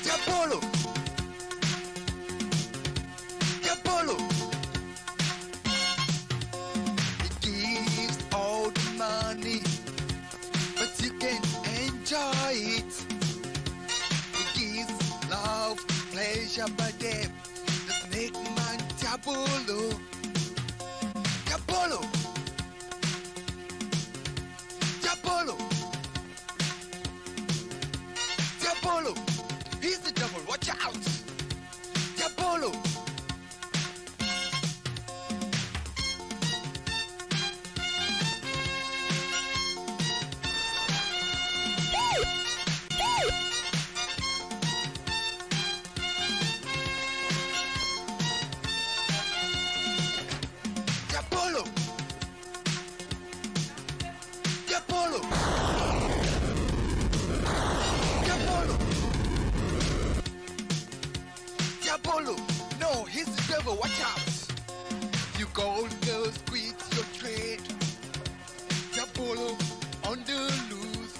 Diabolo! Diabolo! It gives all the money, but you can't enjoy it. It gives love, pleasure, but then the snake man Diabolo. Diabolo! Diabolo! Diabolo! He's the devil, watch out! Diabolo! Diabolo! Diabolo! Diabolo! Diabolo! No, he's the devil, watch out! You gold girls quit your trade. Diabolo on the loose.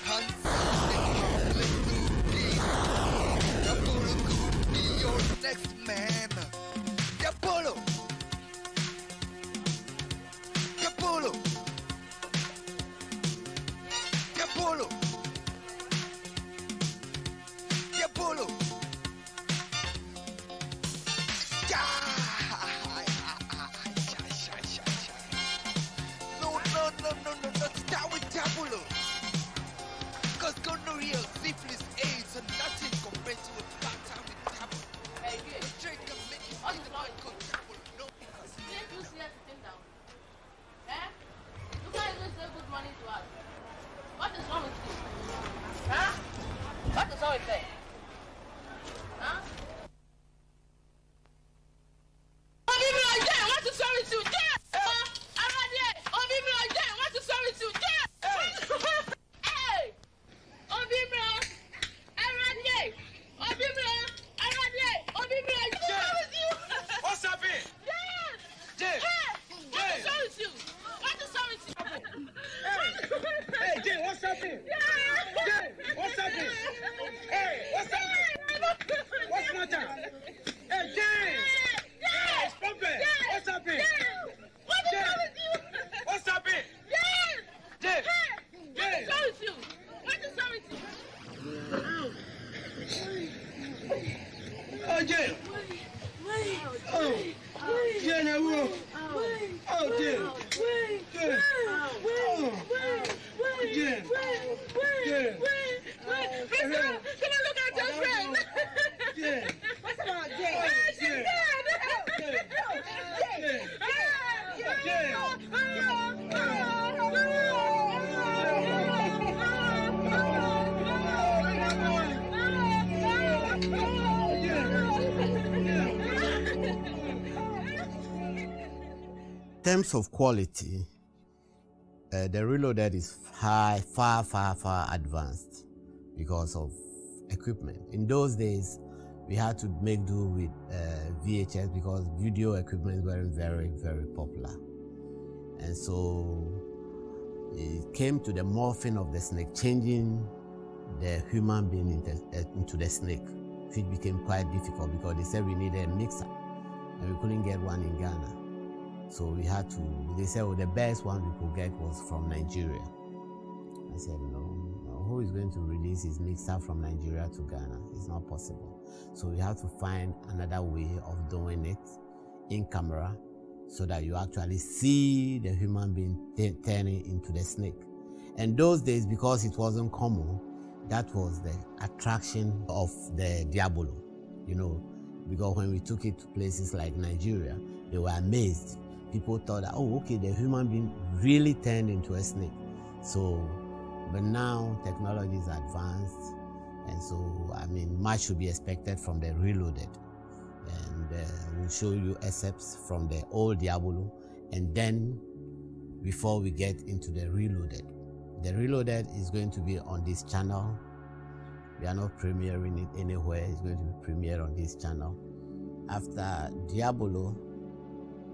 Handsome and harmless looking. Diabolo could be your next man. Diabolo! Diabolo! Diabolo! Diabolo! No, not start with Diabolo. Cause gonorrhea, syphilis, AIDS are nothing compared to a bad time with Diabolo. Hey, you. The drink can make you feel the mind called Diabolo. No, because Can't you see us sitting down? Eh? You can't even say good morning to us. What is wrong with you? Huh? What is wrong with you? Huh? What's happening? Hey, what's happening? What's the matter? Hey, Jay! Stop it! What's happening? What is wrong with you? What's happening? Jay! Jay! What is wrong with you? What is wrong with you? Oh, Jay! Oh, Jay, no, oh, Jay! Jay! Come on, look at your friend. What's about Jay? She's dead. In terms of quality, the Reloaded is far advanced because of equipment. In those days, we had to make do with VHS because video equipment weren't very popular. And so it came to the morphing of the snake, changing the human being into the snake, which became quite difficult because they said we needed a mixer and we couldn't get one in Ghana. So we had to, they said, well, the best one we could get was from Nigeria. I said, no, who is going to release his mixer from Nigeria to Ghana? It's not possible. So we had to find another way of doing it in camera so that you actually see the human being turning into the snake. And those days, because it wasn't common, that was the attraction of the Diabolo, you know, because when we took it to places like Nigeria, they were amazed. People thought that, oh, okay, the human being really turned into a snake. So, but now technology is advanced, and so, I mean, much should be expected from the Reloaded. And we'll show you excerpts from the old Diabolo, and then before we get into the Reloaded. The Reloaded is going to be on this channel. We are not premiering it anywhere. It's going to be premiered on this channel. After Diabolo,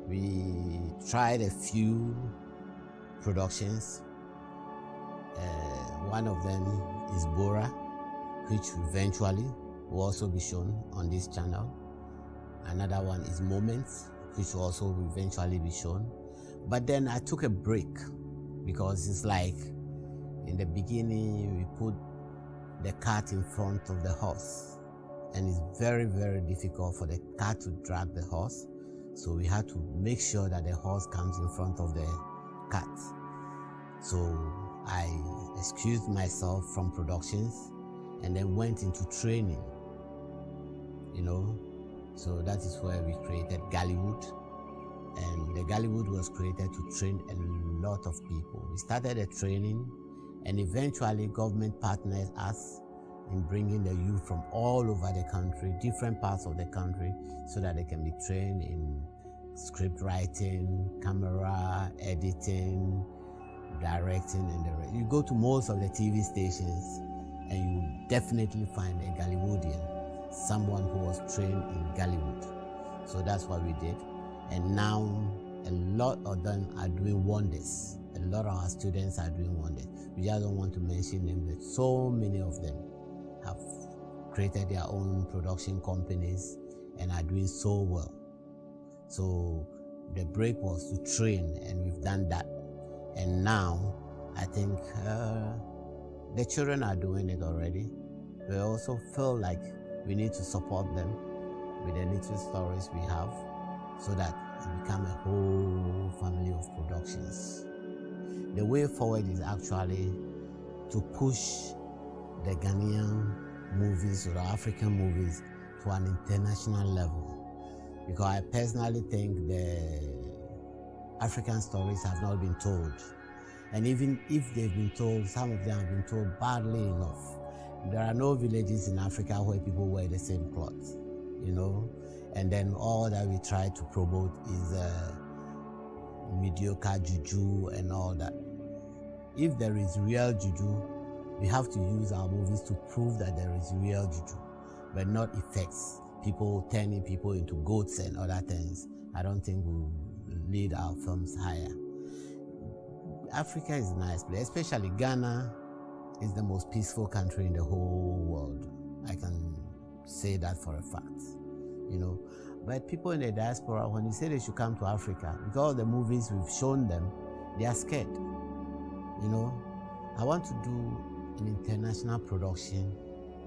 we tried a few productions. One of them is Bora, which eventually will also be shown on this channel. Another one is Moments, which will also eventually be shown. But then I took a break because it's like in the beginning we put the cart in front of the horse, and it's very difficult for the cart to drag the horse. So we had to make sure that the horse comes in front of the cart. So I excused myself from productions and then went into training, you know. So that is where we created Gallywood. And the Gallywood was created to train a lot of people. We started a training, and eventually government partners us in bringing the youth from all over the country, different parts of the country, so that they can be trained in script writing, camera, editing, directing, and the rest. You go to most of the TV stations and you definitely find a Gallywoodian, someone who was trained in Gallywood. So that's what we did. And now a lot of them are doing wonders. A lot of our students are doing wonders. We just don't want to mention them, but so many of them have created their own production companies and are doing so well. So the break was to train, and we've done that. And now I think the children are doing it already. We also feel like we need to support them with the little stories we have so that it become a whole family of productions. The way forward is actually to push the Ghanaian movies or the African movies to an international level. Because I personally think the African stories have not been told. And even if they've been told, some of them have been told badly enough. There are no villages in Africa where people wear the same clothes, you know? And then all that we try to promote is mediocre juju and all that. If there is real juju, we have to use our movies to prove that there is real juju, but not effects. People turning people into goats and other things. I don't think will lead our films higher. Africa is a nice place, especially Ghana is the most peaceful country in the whole world. I can say that for a fact, you know. But people in the diaspora, when you say they should come to Africa, because of the movies we've shown them, they are scared, you know. I want to do an international production,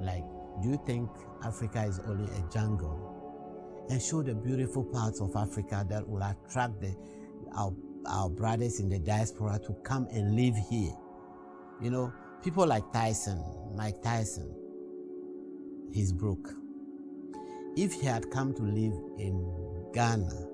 like, do you think Africa is only a jungle? And show the beautiful parts of Africa that will attract our brothers in the diaspora to come and live here. You know, people like Mike Tyson, he's broke. If he had come to live in Ghana,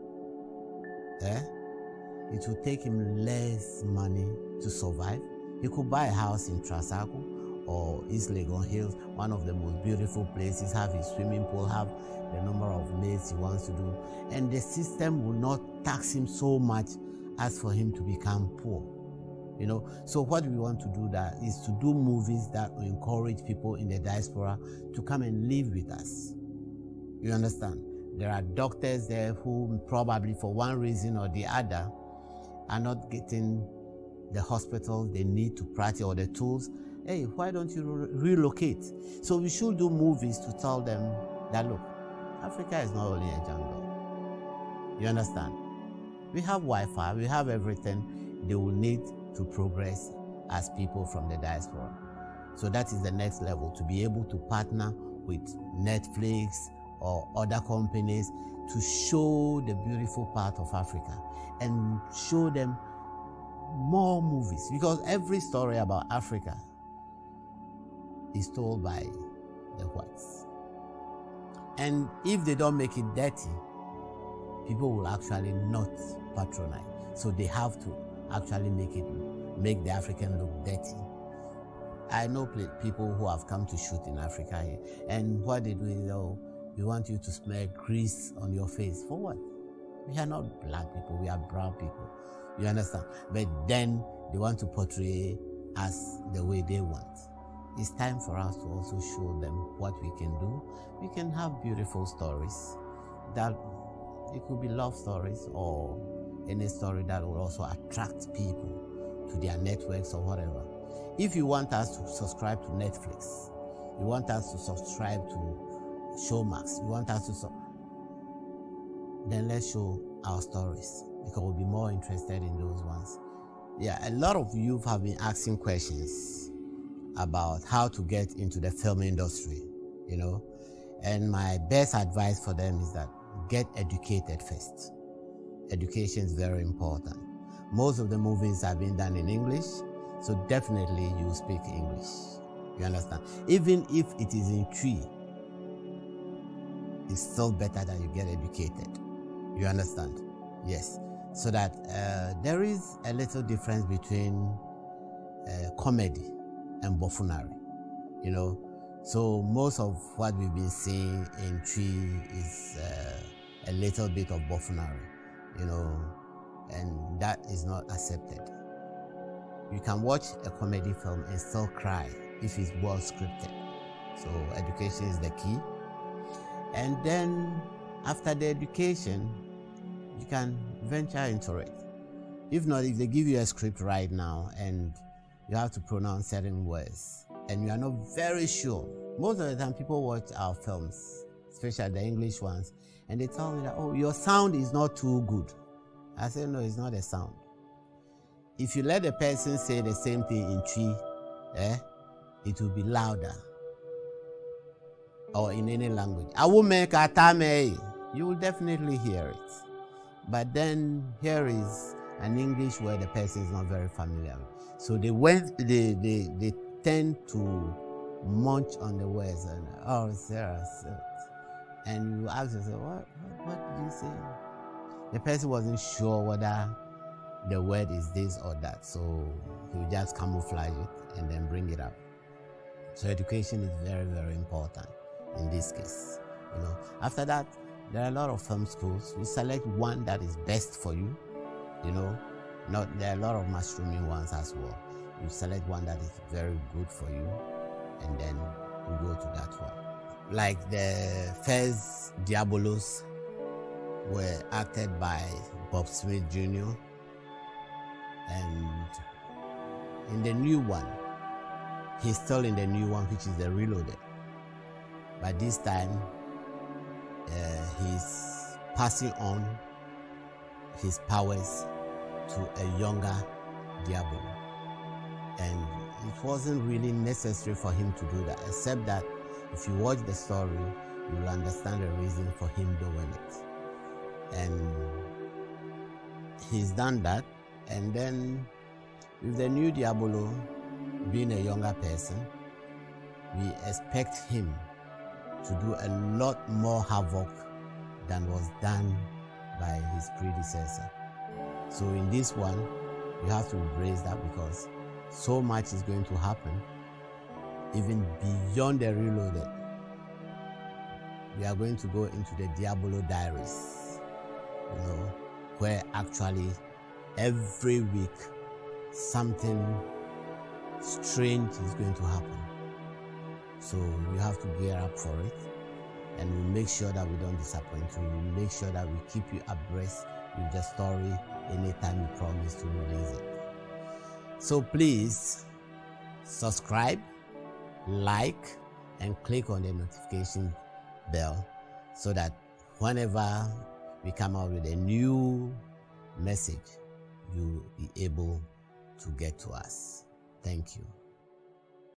it would take him less money to survive. He could buy a house in Trasaco or East Legon Hills, one of the most beautiful places, have his swimming pool, have the number of maids he wants to do, and the system will not tax him so much as for him to become poor. You know, so what we want to do that is to do movies that will encourage people in the diaspora to come and live with us. You understand? There are doctors there who probably for one reason or the other are not getting the hospitals they need to practice or the tools. Hey, why don't you relocate? So we should do movies to tell them that, look, Africa is not only a jungle. You understand? We have Wi-Fi, we have everything they will need to progress as people from the diaspora. So that is the next level, to be able to partner with Netflix or other companies to show the beautiful part of Africa and show them more movies, because every story about Africa is told by the whites. And if they don't make it dirty, people will actually not patronize. So they have to actually make the African look dirty. I know people who have come to shoot in Africa here, and what they do is, oh, we want you to smell grease on your face. For what? We are not black people, we are brown people. You understand? But then they want to portray us the way they want. It's time for us to also show them what we can do. We can have beautiful stories that it could be love stories or any story that will also attract people to their networks or whatever. If you want us to subscribe to Netflix, you want us to subscribe to Showmax, you want us to then let's show our stories, because we'll be more interested in those ones. Yeah, a lot of youth have been asking questions about how to get into the film industry, you know, and my best advice for them is that get educated first. Education is very important. Most of the movies are being done in English, so definitely you speak English. You understand? Even if it is in Twi, it's still better that you get educated. You understand? Yes. So that there is a little difference between comedy and buffoonery, you know. So most of what we've been seeing in Twi is a little bit of buffoonery, you know, and that is not accepted. You can watch a comedy film and still cry if it's well scripted. So education is the key. And then after the education, you can venture into it. If not, if they give you a script right now and you have to pronounce certain words and you are not very sure, most of the time people watch our films, especially the English ones, and they tell me that, oh, your sound is not too good. I say, no, it's not a sound. If you let a person say the same thing in Twi, it will be louder. Or in any language. I will make a tame. You will definitely hear it. But then here is an English word the person is not very familiar with. So they tend to munch on the words and, oh, Sarah. And you ask yourself, what did you say? The person wasn't sure whether the word is this or that, so he will just camouflage it and then bring it up. So education is very, very important in this case. You know, after that, there are a lot of film schools. You select one that is best for you. You know, there are a lot of mushrooming ones as well. You select one that is very good for you, and then you go to that one. Like the first Diabolos were acted by Bob Smith Jr. And in the new one, he's still in the new one, which is the Reloaded. But this time, he's passing on his powers to a younger Diabolo. And it wasn't really necessary for him to do that, except that if you watch the story, you will understand the reason for him doing it. And he's done that. And then with the new Diabolo being a younger person, we expect him to do a lot more havoc than was done by his predecessor. So in this one, you have to embrace that, because so much is going to happen, even beyond the Reloaded. We are going to go into the Diabolo diaries, where actually every week something strange is going to happen. So you have to gear up for it, and we'll make sure that we don't disappoint you. We'll make sure that we keep you abreast with the story anytime we promise to release it. So please subscribe, like, and click on the notification bell so that whenever we come out with a new message, you'll be able to get to us. Thank you.